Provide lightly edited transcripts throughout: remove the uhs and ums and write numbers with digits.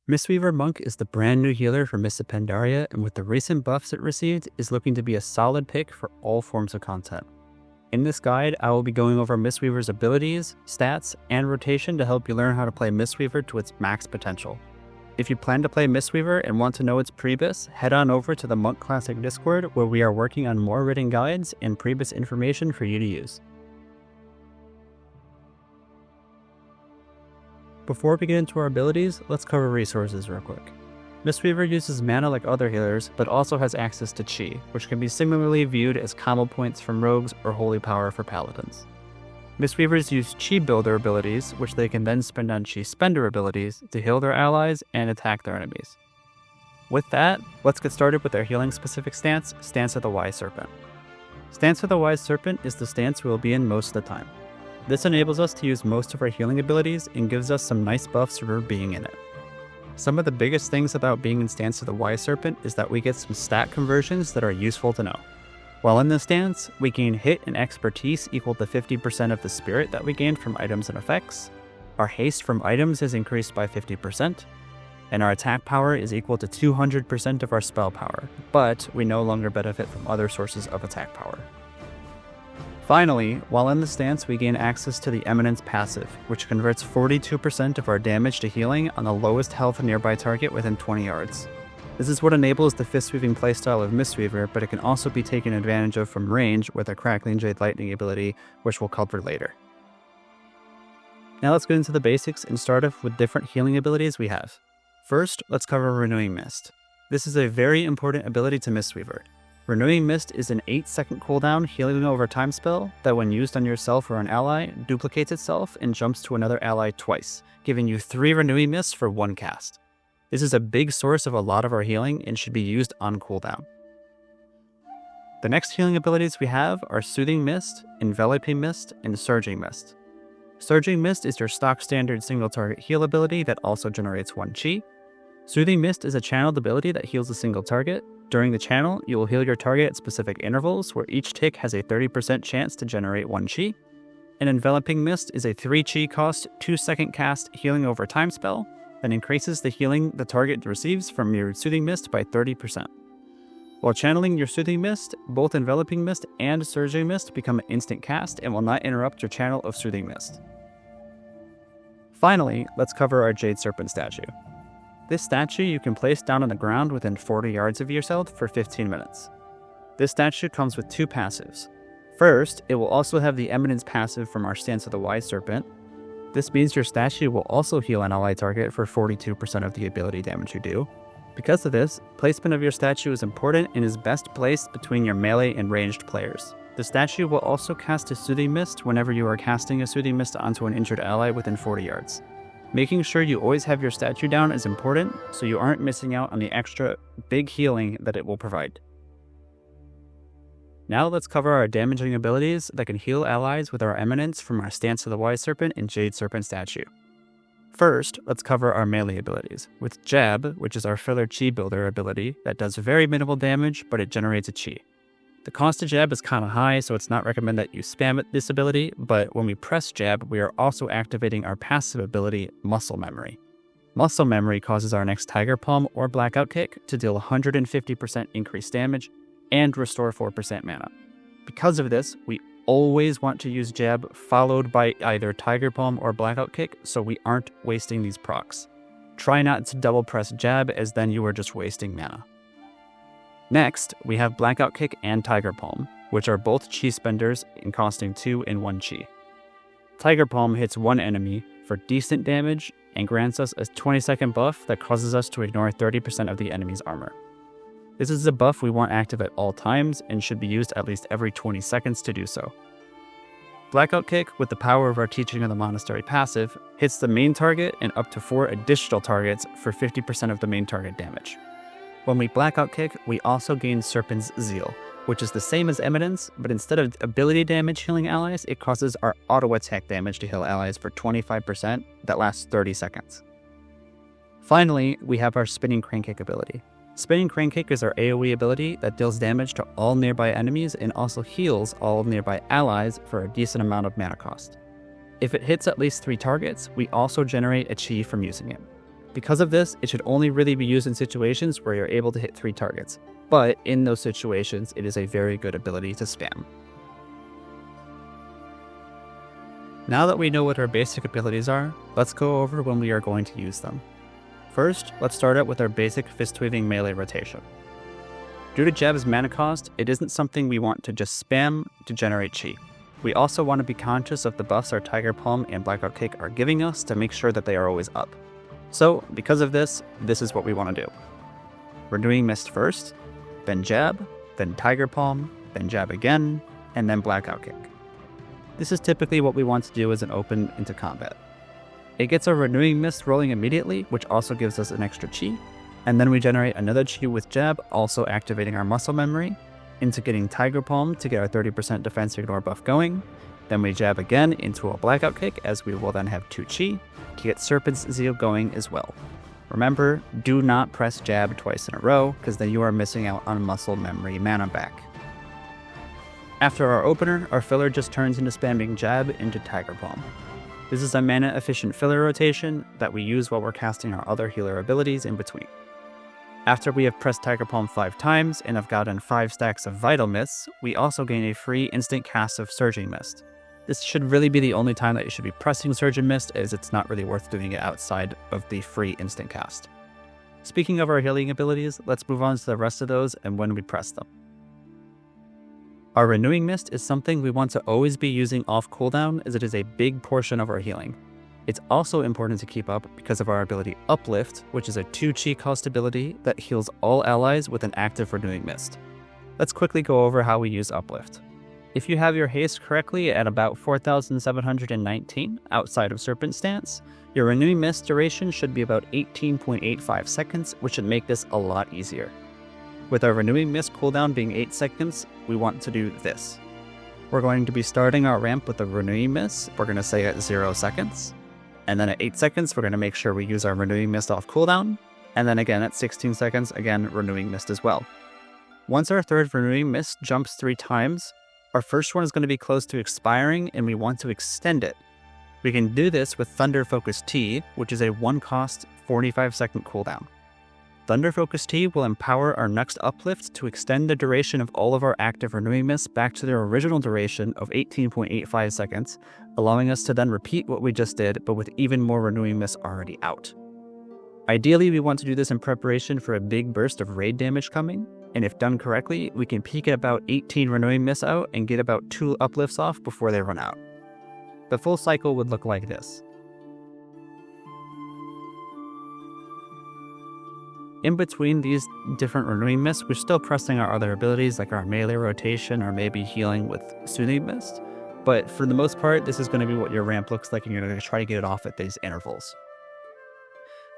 Mistweaver Monk is the brand new healer for Mists of Pandaria, and with the recent buffs it received, is looking to be a solid pick for all forms of content. In this guide, I will be going over Mistweaver's abilities, stats, and rotation to help you learn how to play Mistweaver to its max potential. If you plan to play Mistweaver and want to know its prebus, head on over to the WoWClassic Discord, where we are working on more written guides and prebus information for you to use. Before we get into our abilities, let's cover resources real quick. Mistweaver uses mana like other healers, but also has access to chi, which can be similarly viewed as combo points from rogues or holy power for paladins. Mistweavers use chi builder abilities, which they can then spend on chi spender abilities to heal their allies and attack their enemies. With that, let's get started with our healing specific stance, Stance of the Wise Serpent. Stance of the Wise Serpent is the stance we will be in most of the time. This enables us to use most of our healing abilities and gives us some nice buffs for being in it. Some of the biggest things about being in Stance of the Wise Serpent is that we get some stat conversions that are useful to know. While in this stance, we gain hit and expertise equal to 50% of the spirit that we gained from items and effects, our haste from items is increased by 50%, and our attack power is equal to 200% of our spell power, but we no longer benefit from other sources of attack power. Finally, while in the stance, we gain access to the Eminence passive, which converts 42% of our damage to healing on the lowest health nearby target within 20 yards. This is what enables the fist-weaving playstyle of Mistweaver, but it can also be taken advantage of from range with a Crackling Jade Lightning ability, which we'll cover later. Now let's get into the basics and start off with different healing abilities we have. First, let's cover Renewing Mist. This is a very important ability to Mistweaver. Renewing Mist is an 8-second cooldown healing over time spell that when used on yourself or an ally, duplicates itself and jumps to another ally twice, giving you 3 Renewing Mists for 1 cast. This is a big source of a lot of our healing and should be used on cooldown. The next healing abilities we have are Soothing Mist, Enveloping Mist, and Surging Mist. Surging Mist is your stock standard single target heal ability that also generates 1 chi. Soothing Mist is a channeled ability that heals a single target. During the channel, you will heal your target at specific intervals, where each tick has a 30% chance to generate 1 chi. An Enveloping Mist is a 3 chi cost, 2-second cast healing over time spell that increases the healing the target receives from your Soothing Mist by 30%. While channeling your Soothing Mist, both Enveloping Mist and Surging Mist become an instant cast and will not interrupt your channel of Soothing Mist. Finally, let's cover our Jade Serpent statue. This statue you can place down on the ground within 40 yards of yourself for 15 minutes. This statue comes with 2 passives. First, it will also have the Eminence passive from our Stance of the Wise Serpent. This means your statue will also heal an ally target for 42% of the ability damage you do. Because of this, placement of your statue is important and is best placed between your melee and ranged players. The statue will also cast a Soothing Mist whenever you are casting a Soothing Mist onto an injured ally within 40 yards. Making sure you always have your statue down is important, so you aren't missing out on the extra big healing that it will provide. Now let's cover our damaging abilities that can heal allies with our Eminence from our Stance of the Wise Serpent and Jade Serpent statue. First, let's cover our melee abilities, with Jab, which is our filler chi builder ability that does very minimal damage, but it generates a chi. The cost of Jab is kinda high, so it's not recommended that you spam this ability, but when we press Jab, we are also activating our passive ability, Muscle Memory. Muscle Memory causes our next Tiger Palm or Blackout Kick to deal 150% increased damage and restore 4% mana. Because of this, we always want to use Jab followed by either Tiger Palm or Blackout Kick, so we aren't wasting these procs. Try not to double press Jab, as then you are just wasting mana. Next, we have Blackout Kick and Tiger Palm, which are both chi spenders and costing 2 and 1 chi. Tiger Palm hits 1 enemy for decent damage and grants us a 20-second buff that causes us to ignore 30% of the enemy's armor. This is a buff we want active at all times and should be used at least every 20 seconds to do so. Blackout Kick, with the power of our Teaching of the Monastery passive, hits the main target and up to 4 additional targets for 50% of the main target damage. When we Blackout Kick, we also gain Serpent's Zeal, which is the same as Eminence, but instead of ability damage healing allies, it causes our auto attack damage to heal allies for 25% that lasts 30 seconds. Finally, we have our Spinning Crane Kick ability. Spinning Crane Kick is our AoE ability that deals damage to all nearby enemies and also heals all nearby allies for a decent amount of mana cost. If it hits at least 3 targets, we also generate a chi from using it. Because of this, it should only really be used in situations where you're able to hit 3 targets, but in those situations, it is a very good ability to spam. Now that we know what our basic abilities are, let's go over when we are going to use them. First, let's start out with our basic fist-weaving melee rotation. Due to Jab's mana cost, it isn't something we want to just spam to generate chi. We also want to be conscious of the buffs our Tiger Palm and Blackout Kick are giving us to make sure that they are always up. So, because of this is what we want to do. Renewing Mist first, then Jab, then Tiger Palm, then Jab again, and then Blackout Kick. This is typically what we want to do as an open into combat. It gets our Renewing Mist rolling immediately, which also gives us an extra chi, and then we generate another chi with Jab, also activating our muscle memory, into getting Tiger Palm to get our 30% defense ignore buff going. Then we Jab again into a Blackout Kick, as we will then have 2 chi, to get Serpent's Zeal going as well. Remember, do not press Jab twice in a row, because then you are missing out on muscle memory mana back. After our opener, our filler just turns into spamming Jab into Tiger Palm. This is a mana efficient filler rotation that we use while we're casting our other healer abilities in between. After we have pressed Tiger Palm 5 times and have gotten 5 stacks of Vital Mists, we also gain a free instant cast of Surging Mist. This should really be the only time that you should be pressing Surging Mist, as it's not really worth doing it outside of the free instant cast. Speaking of our healing abilities, let's move on to the rest of those and when we press them. Our Renewing Mist is something we want to always be using off cooldown, as it is a big portion of our healing. It's also important to keep up because of our ability Uplift, which is a 2 chi cost ability that heals all allies with an active Renewing Mist. Let's quickly go over how we use Uplift. If you have your haste correctly at about 4,719 outside of Serpent stance, your Renewing Mist duration should be about 18.85 seconds, which should make this a lot easier. With our Renewing Mist cooldown being 8 seconds, we want to do this. We're going to be starting our ramp with the Renewing Mist. We're going to say at 0 seconds. And then at 8 seconds, we're going to make sure we use our Renewing Mist off cooldown. And then again at 16 seconds, again Renewing Mist as well. Once our third Renewing Mist jumps 3 times, our first one is going to be close to expiring and we want to extend it. We can do this with Thunder Focus T, which is a 1-cost 45-second cooldown. Thunder Focus T will empower our next Uplift to extend the duration of all of our active Renewing Mists back to their original duration of 18.85 seconds, allowing us to then repeat what we just did, but with even more Renewing Mists already out. Ideally, we want to do this in preparation for a big burst of raid damage coming, and if done correctly, we can peak at about 18 Renewing Mists out and get about 2 Uplifts off before they run out. The full cycle would look like this. In between these different Renewing Mists, we're still pressing our other abilities like our melee rotation or maybe healing with Soothing Mist, but for the most part, this is going to be what your ramp looks like and you're going to try to get it off at these intervals.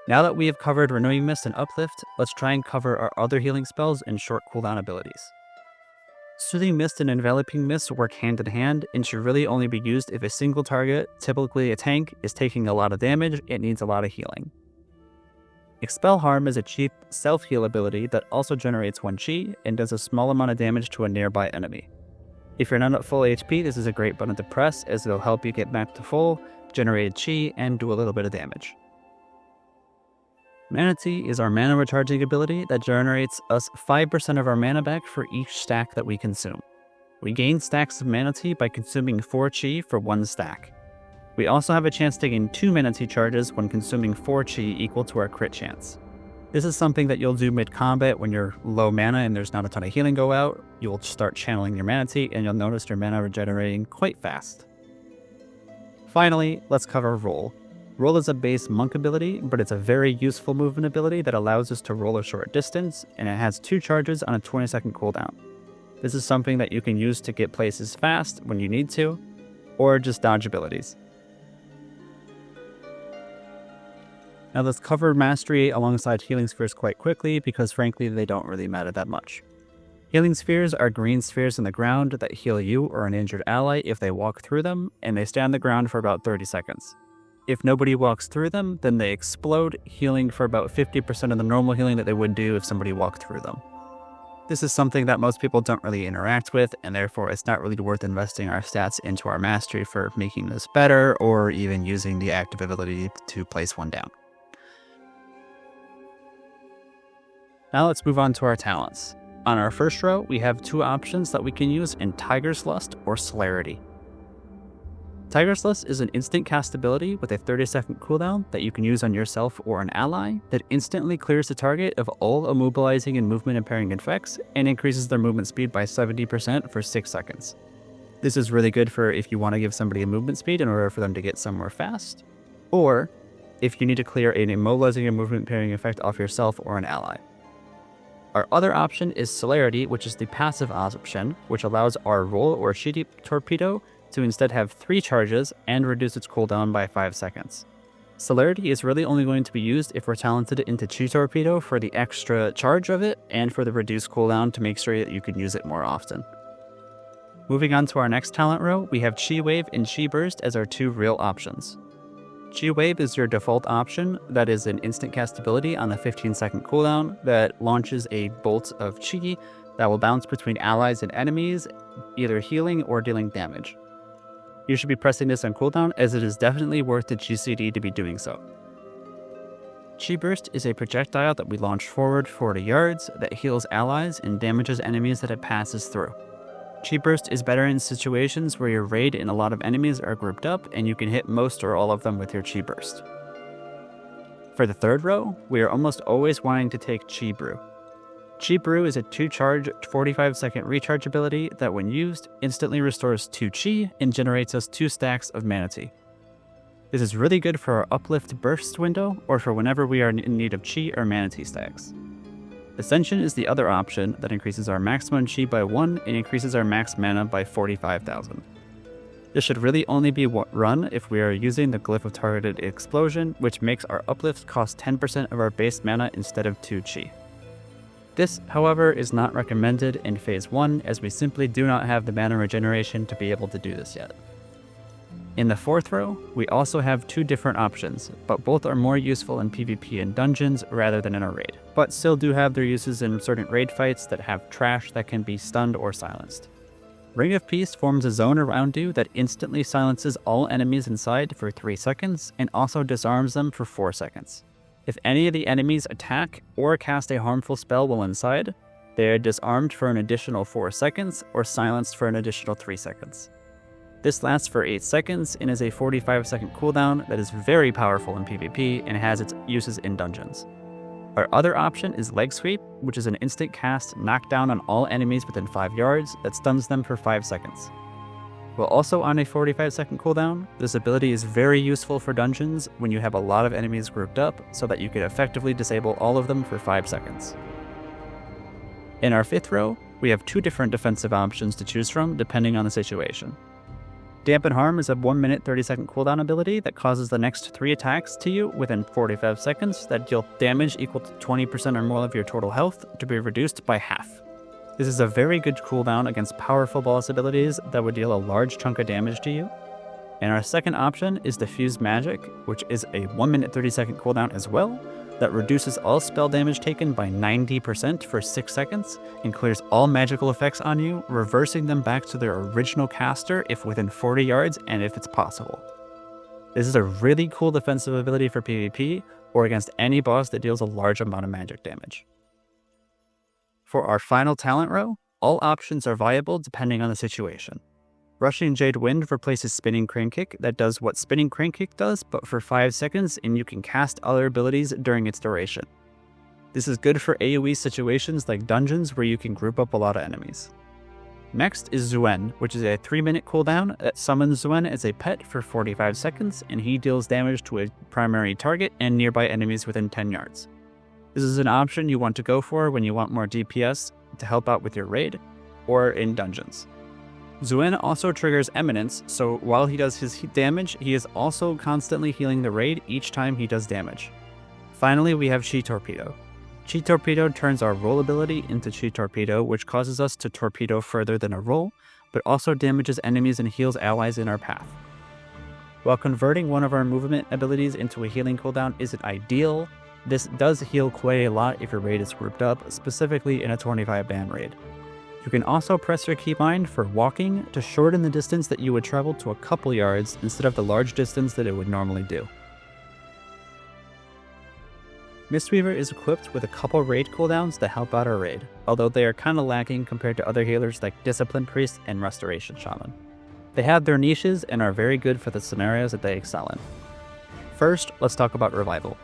Now that we have covered Renewing Mist and Uplift, let's try and cover our other healing spells and short cooldown abilities. Soothing Mist and Enveloping Mist work hand in hand and should really only be used if a single target, typically a tank, is taking a lot of damage and needs a lot of healing. Expel Harm is a cheap self-heal ability that also generates 1 chi and does a small amount of damage to a nearby enemy. If you're not at full HP, this is a great button to press as it'll help you get back to full, generate chi, and do a little bit of damage. Mana Tea is our mana recharging ability that generates us 5% of our mana back for each stack that we consume. We gain stacks of Mana Tea by consuming 4 chi for 1 stack. We also have a chance to gain 2 Mana Tea charges when consuming 4 chi equal to our crit chance. This is something that you'll do mid-combat when you're low mana and there's not a ton of healing go out. You'll start channeling your Mana Tea and you'll notice your mana regenerating quite fast. Finally, let's cover Roll. Roll is a base monk ability, but it's a very useful movement ability that allows us to roll a short distance, and it has 2 charges on a 20-second cooldown. This is something that you can use to get places fast when you need to, or just dodge abilities. Now let's cover Mastery alongside Healing Spheres quite quickly because frankly they don't really matter that much. Healing Spheres are green spheres in the ground that heal you or an injured ally if they walk through them, and they stay on the ground for about 30 seconds. If nobody walks through them, then they explode, healing for about 50% of the normal healing that they would do if somebody walked through them. This is something that most people don't really interact with, and therefore it's not really worth investing our stats into our Mastery for making this better or even using the active ability to place one down. Now let's move on to our talents. On our first row, we have two options that we can use in Tiger's Lust or Celerity. Tiger's Lust is an instant cast ability with a 30-second cooldown that you can use on yourself or an ally that instantly clears the target of all immobilizing and movement impairing effects and increases their movement speed by 70% for 6 seconds. This is really good for if you want to give somebody a movement speed in order for them to get somewhere fast, or if you need to clear an immobilizing and movement impairing effect off yourself or an ally. Our other option is Celerity, which is the passive option, which allows our roll or chi torpedo to instead have 3 charges and reduce its cooldown by 5 seconds. Celerity is really only going to be used if we're talented into Chi Torpedo for the extra charge of it and for the reduced cooldown to make sure that you can use it more often. Moving on to our next talent row, we have Chi Wave and Chi Burst as our 2 real options. Chi Wave is your default option that is an instant cast ability on a 15-second cooldown that launches a bolt of Chi that will bounce between allies and enemies, either healing or dealing damage. You should be pressing this on cooldown as it is definitely worth the GCD to be doing so. Chi Burst is a projectile that we launch forward 40 yards that heals allies and damages enemies that it passes through. Chi Burst is better in situations where your raid and a lot of enemies are grouped up and you can hit most or all of them with your Chi Burst. For the third row, we are almost always wanting to take Chi Brew. Chi Brew is a 2-charge, 45-second recharge ability that when used, instantly restores 2 Chi and generates us 2 stacks of Mana Tea. This is really good for our Uplift burst window or for whenever we are in need of Chi or Mana Tea stacks. Ascension is the other option that increases our maximum Chi by 1 and increases our max mana by 45,000. This should really only be run if we are using the Glyph of Targeted Explosion, which makes our Uplift cost 10% of our base mana instead of 2 Chi. This, however, is not recommended in Phase 1 as we simply do not have the mana regeneration to be able to do this yet. In the fourth row, we also have 2 different options, but both are more useful in PvP and dungeons rather than in a raid, but still do have their uses in certain raid fights that have trash that can be stunned or silenced. Ring of Peace forms a zone around you that instantly silences all enemies inside for 3 seconds and also disarms them for 4 seconds. If any of the enemies attack or cast a harmful spell while inside, they are disarmed for an additional 4 seconds or silenced for an additional 3 seconds. This lasts for 8 seconds and is a 45-second cooldown that is very powerful in PvP and has its uses in dungeons. Our other option is Leg Sweep, which is an instant cast knockdown on all enemies within 5 yards that stuns them for 5 seconds. While also on a 45-second cooldown, this ability is very useful for dungeons when you have a lot of enemies grouped up so that you can effectively disable all of them for 5 seconds. In our fifth row, we have 2 different defensive options to choose from depending on the situation. Dampen Harm is a 1 minute 30-second cooldown ability that causes the next 3 attacks to you within 45 seconds that deal damage equal to 20% or more of your total health to be reduced by half. This is a very good cooldown against powerful boss abilities that would deal a large chunk of damage to you. And our second option is Diffuse Magic, which is a 1 minute 30-second cooldown as well, that reduces all spell damage taken by 90% for 6 seconds and clears all magical effects on you, reversing them back to their original caster if within 40 yards and if it's possible. This is a really cool defensive ability for PvP or against any boss that deals a large amount of magic damage. For our final talent row, all options are viable depending on the situation. Rushing Jade Wind replaces Spinning Crane Kick that does what Spinning Crane Kick does, but for 5 seconds, and you can cast other abilities during its duration. This is good for AoE situations like dungeons where you can group up a lot of enemies. Next is Zuen, which is a 3-minute cooldown that summons Zuen as a pet for 45 seconds, and he deals damage to a primary target and nearby enemies within 10 yards. This is an option you want to go for when you want more DPS to help out with your raid, or in dungeons. Zuen also triggers Eminence, so while he does his damage, he is also constantly healing the raid each time he does damage. Finally, we have Chi Torpedo. Chi Torpedo turns our roll ability into Chi Torpedo, which causes us to torpedo further than a roll, but also damages enemies and heals allies in our path. While converting one of our movement abilities into a healing cooldown isn't ideal, this does heal quite a lot if your raid is grouped up, specifically in a 25-ban raid. You can also press your keybind for walking to shorten the distance that you would travel to a couple yards instead of the large distance that it would normally do. Mistweaver is equipped with a couple raid cooldowns that help out our raid, although they are kinda lacking compared to other healers like Discipline Priest and Restoration Shaman. They have their niches and are very good for the scenarios that they excel in. First, let's talk about Revival.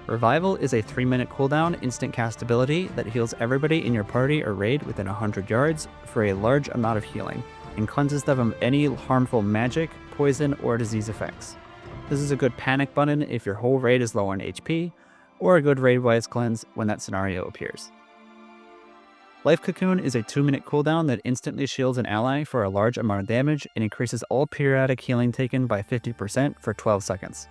Revival is a 3-minute cooldown instant cast ability that heals everybody in your party or raid within 100 yards for a large amount of healing, and cleanses them of any harmful magic, poison, or disease effects. This is a good panic button if your whole raid is low on HP, or a good raid-wise cleanse when that scenario appears. Life Cocoon is a 2-minute cooldown that instantly shields an ally for a large amount of damage and increases all periodic healing taken by 50% for 12 seconds.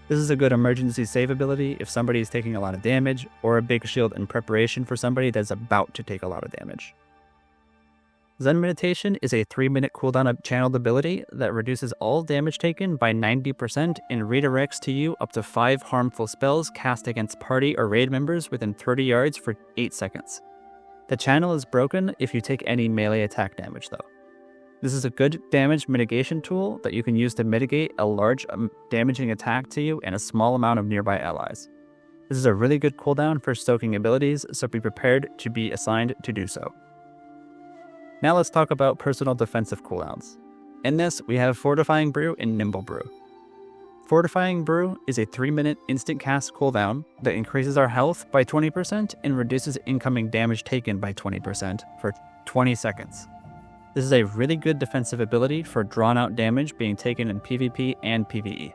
This is a good emergency save ability if somebody is taking a lot of damage, or a big shield in preparation for somebody that's about to take a lot of damage. Zen Meditation is a 3-minute cooldown channeled ability that reduces all damage taken by 90% and redirects to you up to 5 harmful spells cast against party or raid members within 30 yards for 8 seconds. The channel is broken if you take any melee attack damage though. This is a good damage mitigation tool that you can use to mitigate a large damaging attack to you and a small amount of nearby allies. This is a really good cooldown for stoking abilities, so be prepared to be assigned to do so. Now let's talk about personal defensive cooldowns. In this, we have Fortifying Brew and Nimble Brew. Fortifying Brew is a 3-minute instant cast cooldown that increases our health by 20% and reduces incoming damage taken by 20% for 20 seconds. This is a really good defensive ability for drawn-out damage being taken in PvP and PvE.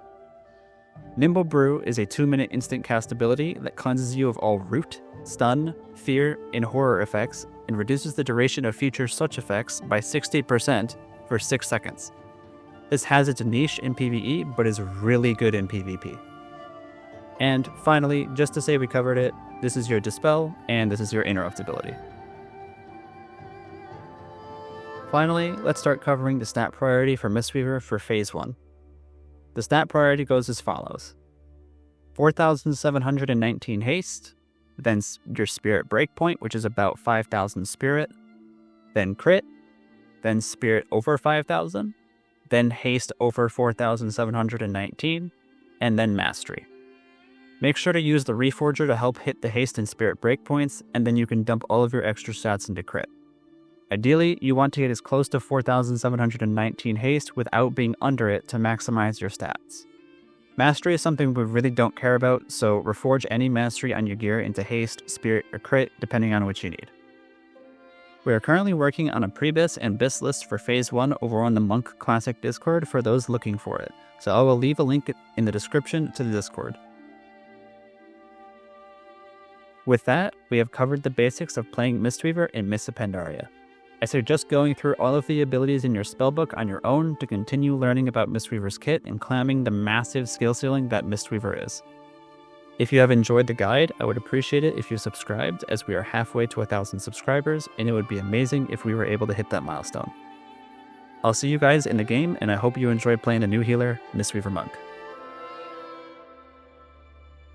Nimble Brew is a 2-minute instant cast ability that cleanses you of all root, stun, fear, and horror effects, and reduces the duration of future such effects by 60% for 6 seconds. This has its niche in PvE, but is really good in PvP. And finally, just to say we covered it, this is your Dispel, and this is your Interrupt ability. Finally, let's start covering the stat priority for Mistweaver for Phase 1. The stat priority goes as follows: 4,719 haste, then your Spirit Breakpoint, which is about 5,000 Spirit, then Crit, then Spirit over 5,000, then Haste over 4,719, and then Mastery. Make sure to use the Reforger to help hit the Haste and Spirit Breakpoints, and then you can dump all of your extra stats into Crit. Ideally, you want to get as close to 4,719 haste without being under it to maximize your stats. Mastery is something we really don't care about, so reforge any mastery on your gear into haste, spirit, or crit, depending on what you need. We are currently working on a pre-bis and bis list for Phase 1 over on the WoWClassic Discord for those looking for it, so I will leave a link in the description to the Discord. With that, we have covered the basics of playing Mistweaver in Mists of Pandaria. I suggest going through all of the abilities in your spellbook on your own to continue learning about Mistweaver's kit and climbing the massive skill ceiling that Mistweaver is. If you have enjoyed the guide, I would appreciate it if you subscribed, as we are halfway to 1,000 subscribers, and it would be amazing if we were able to hit that milestone. I'll see you guys in the game, and I hope you enjoy playing the new healer, Mistweaver Monk.